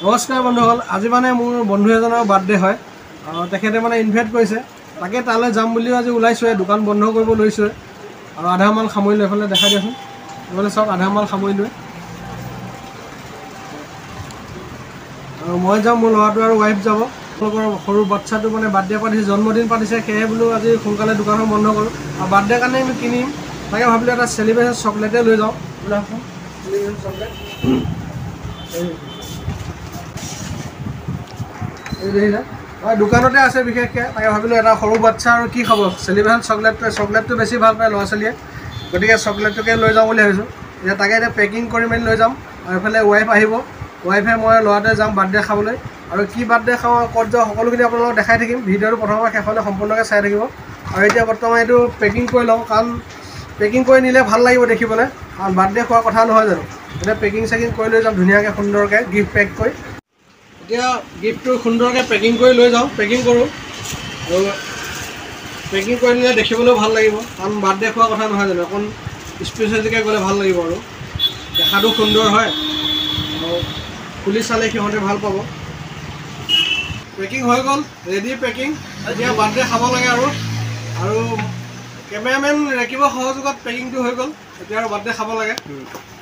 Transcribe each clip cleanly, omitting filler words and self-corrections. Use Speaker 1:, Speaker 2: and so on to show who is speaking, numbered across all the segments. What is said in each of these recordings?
Speaker 1: নমস্কাৰ বন্ধুসকল, আজি মানে মোৰ বন্ধু এজনৰ বাৰ্থডে হয়। তেখেতে মানে ইনভাইট কৰিছে, তাকে তালৈ যাম বুলিও আজি ওলাইছোঁৱে। দোকান বন্ধ কৰিব লৈছোঁৱে আৰু আধা মাল সামৰিলোঁ। এইফালে দেখাই দিয়াচোন, এইফালে চাওক আধা মাল সামৰিলোৱে। আৰু মই যাম, মোৰ ল'ৰাটো আৰু ৱাইফ যাব। তেওঁলোকৰ সৰু বাচ্ছাটো মানে বাৰ্থডে পাতিছে, জন্মদিন পাতিছে। সেয়ে বোলো আজি সোনকালে দোকানখন বন্ধ কৰোঁ আৰু বাৰ্থডে কাৰণে আমি কিনিম। তাকে ভাবিলোঁ এটা চেলিব্ৰেশ্যন চকলেটে লৈ যাওঁ। চেলিব্ৰেশ্যন চকলেট দোকানতে আছে বিশেষকৈ। তাকে ভাবিলোঁ এটা সৰু বাচ্ছা আৰু কি খাব, চেলিব্ৰেশ্যন চকলেটটো বেছি ভাল পায় ল'ৰা ছোৱালীয়ে, গতিকে চকলেটটোকে লৈ যাওঁ বুলি ভাবিছোঁ। তাকে এতিয়া পেকিং কৰি মেলি লৈ যাম। আৰু এইফালে ৱাইফ আহিব, ৱাইফে মই ল'ৰাটোৱে যাম বাৰ্থডে খাবলৈ। আৰু কি বাৰ্থডে খাওঁ, ক'ত যাওঁ, সকলোখিনি আপোনালোকক দেখাই থাকিম। ভিডিঅ'টো প্ৰথমৰ পৰা শেষলৈ সম্পূৰ্ণকৈ চাই থাকিব। আৰু এতিয়া বৰ্তমান এইটো পেকিং কৰি লওঁ, কাৰণ পেকিং কৰি নিলে ভাল লাগিব দেখিবলৈ, কাৰণ বাৰ্থডে খোৱাৰ কথা নহয় জানো। এতিয়া পেকিং চেকিং কৰি লৈ যাম ধুনীয়াকৈ সুন্দৰকৈ গিফ্ট পেক কৰি। এতিয়া গিফ্টটো সুন্দৰকৈ পেকিং কৰি লৈ যাওঁ, পেকিং কৰোঁ। আৰু পেকিং কৰি নিলে দেখিবলৈও ভাল লাগিব, কাৰণ বাৰ্থডে খোৱাৰ কথা নহয় জানো। অকণ স্পেচিয়েলকৈ গ'লে ভাল লাগিব আৰু দেখাটো সুন্দৰ হয়। আৰু খুলি চালে সিহঁতে ভাল পাব। পেকিং হৈ গ'ল, ৰেডি পেকিং। এতিয়া বাৰ্থডে খাব লাগে আৰু কেমেৰামেন ৰেকিবৰ সহযোগত পেকিংটো হৈ গ'ল। এতিয়া আৰু বাৰ্থডে খাব লাগে।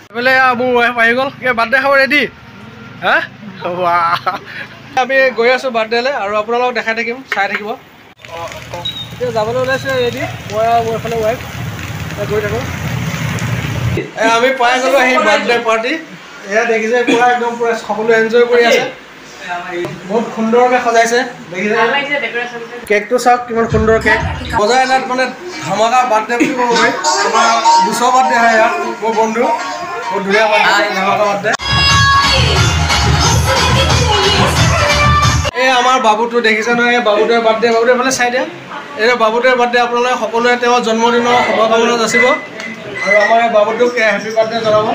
Speaker 1: এইফালে মোৰ ৱাইফ আহি গ'ল, বাৰ্থডে খাব ৰেডি। হা আমি গৈ আছোঁ বাৰ্থডেলৈ আৰু আপোনালোকক দেখাই থাকিম, চাই থাকিব। এতিয়া যাবলৈ ওলাইছোঁ ৰেডি, মই আৰু মোৰ এইফালে ৱাইফ গৈ থাকোঁ। আমি পাই গ'লোঁ আহি বাৰ্থডে পাৰ্টি। এয়া দেখিছে পুৰা একদম পুৰা সকলোৱে এনজয় কৰি আছে। বহুত সুন্দৰকৈ সজাইছে, দেখিছে। কেকটো চাওক কিমান সুন্দৰ কেক। বজাৰ এটাত মানে ধামাকা বাৰ্থডে বুলি ক'ব পাৰি। আমাৰ 200 বাৰ্থডে হয় ইয়াত, মোৰ বন্ধু। বহুত ধুনীয়া বাৰ্থডে, ধামাকা বাৰ্থডে। এই আমাৰ বাবুটো দেখিছে নহয়, এই বাবুটোৱে বাৰ্থডে। বাবুটোৱে এইফালে চাই দিয়া, এই বাবুটোৱে বাৰ্থডে। আপোনালোকে সকলোৱে তেওঁৰ জন্মদিনৰ শুভকামনা যাচিব আৰু আমাৰ এই বাবুটোক হেপী বাৰ্থডে জনাব।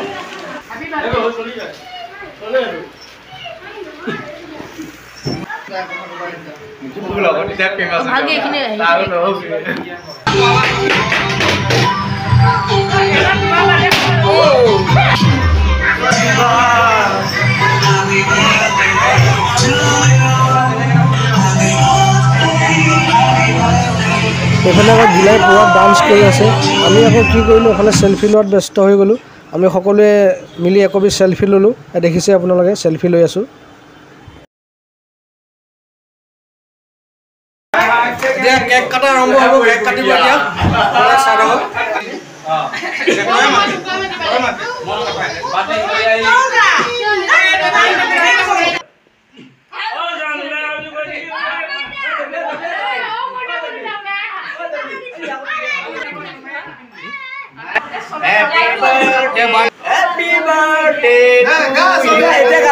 Speaker 1: এইফালে আকৌ গিলাই পুৰা ডান্স কৰি আছে। আমি আকৌ কি কৰিলোঁ, এইফালে চেলফি লোৱাত ব্যস্ত হৈ গ'লোঁ। আমি সকলোৱে মিলি একপি চেলফি ল'লোঁ। দেখিছে আপোনালোকে, চেলফি লৈ আছোঁ। এতিয়া কেক কটা আৰম্ভ হ'ব, কেক কাটিব এতিয়া। চাই থাকক। Happy birthday to you.